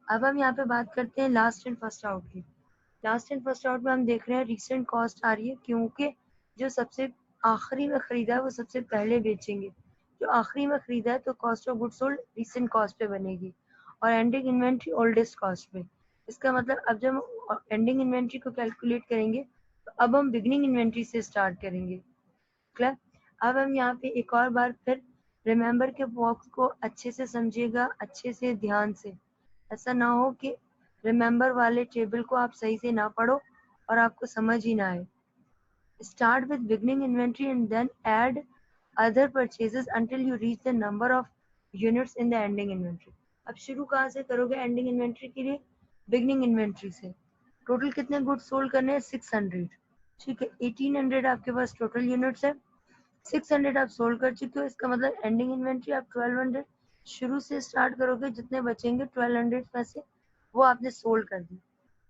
अब हम यहाँ पे बात करते हैं लास्ट एंड फर्स्ट आउट की। लास्ट एंड फर्स्ट आउट में हम देख रहे हैं रिसेंट कॉस्ट आ रही है, क्योंकि जो सबसे आखिरी में खरीदा है वो सबसे पहले बेचेंगे। जो आखिरी में खरीदा है तो cost of goods sold recent cost पे बनेगी और एंडिंग इन्वेंट्री ओल्डेस्ट कॉस्ट पे। इसका मतलब अब जब हम एंडिंग इन्वेंट्री को कैलकुलेट करेंगे तो अब हम बिगनिंग इन्वेंट्री से स्टार्ट करेंगे। क्लियर? अब हम यहाँ पे एक और बार फिर रिमेंबर के बॉक्स को अच्छे से समझिएगा, अच्छे से ध्यान से। ऐसा ना हो कि रिमेंबर वाले टेबल को आप सही से ना पढ़ो और आपको समझ ही ना आए। Start with beginning inventory and then add other purchases until you reach the number of units in the ending inventory। अब शुरू कहाँ से करोगे एंडिंग इन्वेंट्री के लिए? बिगनिंग इन्वेंट्री से। टोटल कितने गुड्स सोल्ड करने हैं? 600। ठीक है, 1800 आपके पास टोटल यूनिट्स है, 600 आप सोल्ड कर चुके हो। इसका मतलब एंडिंग इन्वेंट्री आप 1200 शुरू से स्टार्ट करोगे, जितने बचेंगे 1200 में से वो आपने सोल्ड कर दी।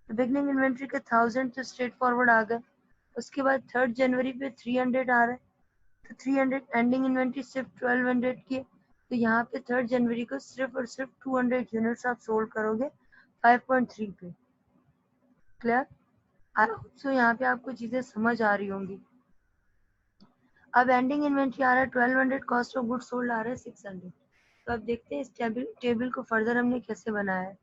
तो बिगनिंग इन्वेंट्री के 1000 तो स्ट्रेट फॉरवर्ड आ गए। उसके बाद 3 जनवरी पे 300 आ रहा है, तो 300 एंडिंग इन्वेंट्री सिर्फ 1200 की है, तो यहाँ पे 3 जनवरी को सिर्फ और सिर्फ 200 यूनिट्स आप सोल्ड करोगे 5.3 पे। क्लियर? आई होप सो यहाँ पे आपको चीजें समझ आ रही होंगी। अब एंडिंग इन्वेंट्री आ रहा है 1200, कॉस्ट ऑफ गुड सोल्ड आ रहा है 600। तो अब देखते हैं इस टेबल को फर्दर हमने कैसे बनाया है।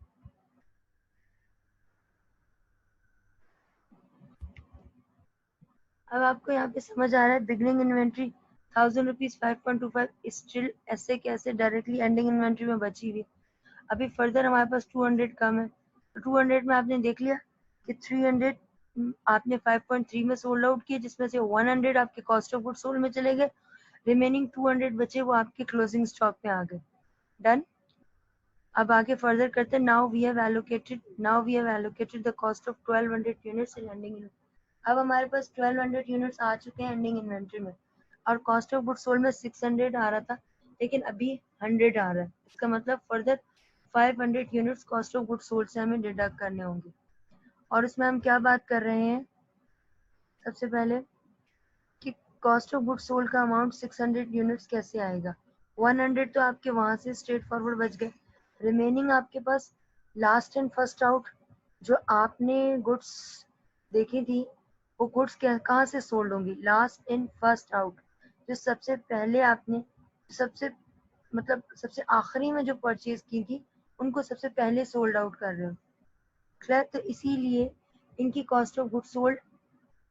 अब आपको यहाँ पे समझ आ रहा है बिगनिंग इन्वेंट्री 1000 रुपीज 5.25 स्टिल ऐसे कैसे डायरेक्टली एंडिंग इन्वेंट्री में बची हुई। अभी फर्दर हमारे पास 200 कम है, तो 200 में आपने देख लिया कि 300 आपने 5.3 में सोल्ड आउट किए, जिसमें से 100 आपके कॉस्ट ऑफ गुड सोल्ड में चले गए, रिमेनिंग 200 बचे वो आपके क्लोजिंग स्टॉक में आ गए। डन। अब आगे फर्दर करते हैं। Now we have allocated the cost of 1200 units in ending inventory. अब हमारे पास 1200 यूनिट्स आ चुके हैं एंडिंग इन्वेंट्री में, और कॉस्ट ऑफ गुड सोल्ड में 600 आ रहा था, लेकिन अभी 100 आ रहा है। इसका मतलब further 500 units cost of good sold से हमें डिडक्ट करने होंगे। और इसमें हम क्या बात कर रहे हैं? सबसे पहले कि कॉस्ट ऑफ गुड सोल्ड का अमाउंट 600 यूनिट्स कैसे आएगा? 100 तो आपके वहां से स्ट्रेट फॉरवर्ड बच गए, रिमेनिंग आपके पास लास्ट एंड फर्स्ट आउट जो आपने गुड्स देखी थी, वो गुड्स कहाँ से सोल्ड होंगी? Last in first out. जो सबसे पहले आपने सबसे मतलब सबसे आखिरी में जो परचेज की थी उनको सबसे पहले सोल्ड आउट कर रहे हो। क्लियर? तो इसीलिए इनकी कॉस्ट ऑफ गुड सोल्ड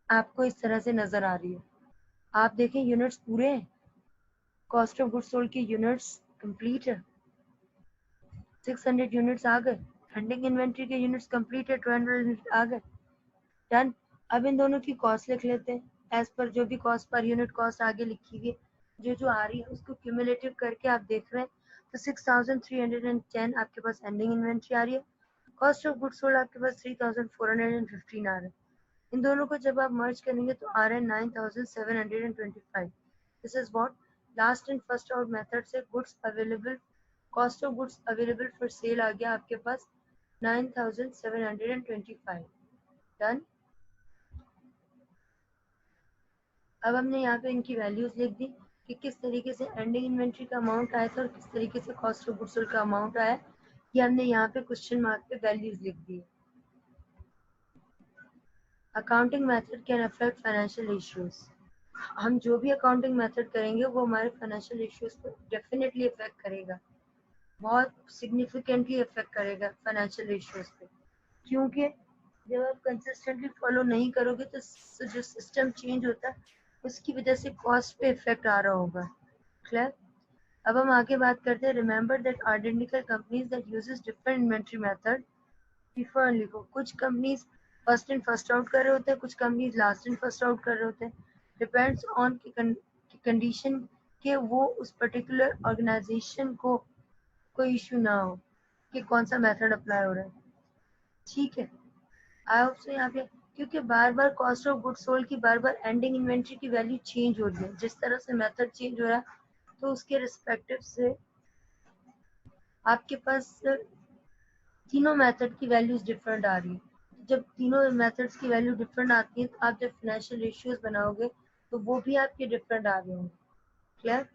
आपको इस तरह से नजर आ रही है। आप देखें यूनिट्स पूरे हैं, कॉस्ट ऑफ गुड सोल्ड की यूनिट्स कंप्लीट है, 600 यूनिट्स आ गए, एंडिंग इन्वेंट्री के यूनिट्स कंप्लीट है, 200 यूनिट्स आ गए। डन। अब इन दोनों की कॉस्ट लिख लेते हैं एज पर जो भी कॉस्ट पर यूनिट कॉस्ट आगे लिखी गई, जो आ रही है उसको क्यूमुलेटिव करके आप देख रहे हैं। तो 6310 आपके पास एंडिंग इन्वेंट्री आ रही है, कॉस्ट ऑफ गुड सोल्ड आपके पास 3415 आ रहा है। इन दोनों को जब आप मर्ज करेंगे तो आ रहा है 9725। This is what last and first out method से goods available, cost of goods available for sale आ गया आपके पास 9725। डन। अब हमने यहाँ पे इनकी वैल्यूज लिख दी कि किस तरीके से एंडिंग इन्वेंट्री का अमाउंट आया था और किस तरीके से कॉस्ट ऑफ गुड्स सोल्ड का अमाउंट आया, ये हमने यहाँ पे क्वेश्चन मार्क पे वैल्यूज लिख दी। Accounting method can affect financial ratios. हम जो भी अकाउंटिंग मेथड करेंगे वो हमारे फाइनेंशियल रेशियोज को डेफिनेटली इफेक्ट करेगा, बहुत सिग्निफिकेंटली इफेक्ट करेगा फाइनेंशियल रेशियोज पे, क्योंकि जब आप कंसिस्टेंटली फॉलो नहीं करोगे तो जो सिस्टम चेंज होता है उसकी वजह से कॉस्ट पे इफेक्ट आ रहा होगा। क्लियर? अब हम आगे बात करते हैं। Remember that identical companies that uses different inventory method prefer लिखो। कुछ companies first in first out कर रहे होते हैं, कुछ companies last in first out कर रहे होते हैं। डिपेंड्स ऑन की कंडीशन के वो उस पर्टिकुलर ऑर्गेनाइजेशन को कोई इशू ना हो कि कौन सा मेथड अप्लाई हो रहा है। ठीक है, आई होप सो यहाँ पे, क्योंकि बार बार कॉस्ट ऑफ गुड सोल्ड की बार बार एंडिंग इन्वेंट्री की वैल्यू चेंज हो रही है, जिस तरह से मेथड चेंज हो रहा है तो उसके रिस्पेक्टिव से आपके पास तीनों मेथड की वैल्यूज डिफरेंट आ रही है। जब तीनों मेथड्स की वैल्यू डिफरेंट आती है तो आप जब फाइनेंशियल रेशियोज बनाओगे तो वो भी आपके डिफरेंट आ रहे होंगे। क्लियर?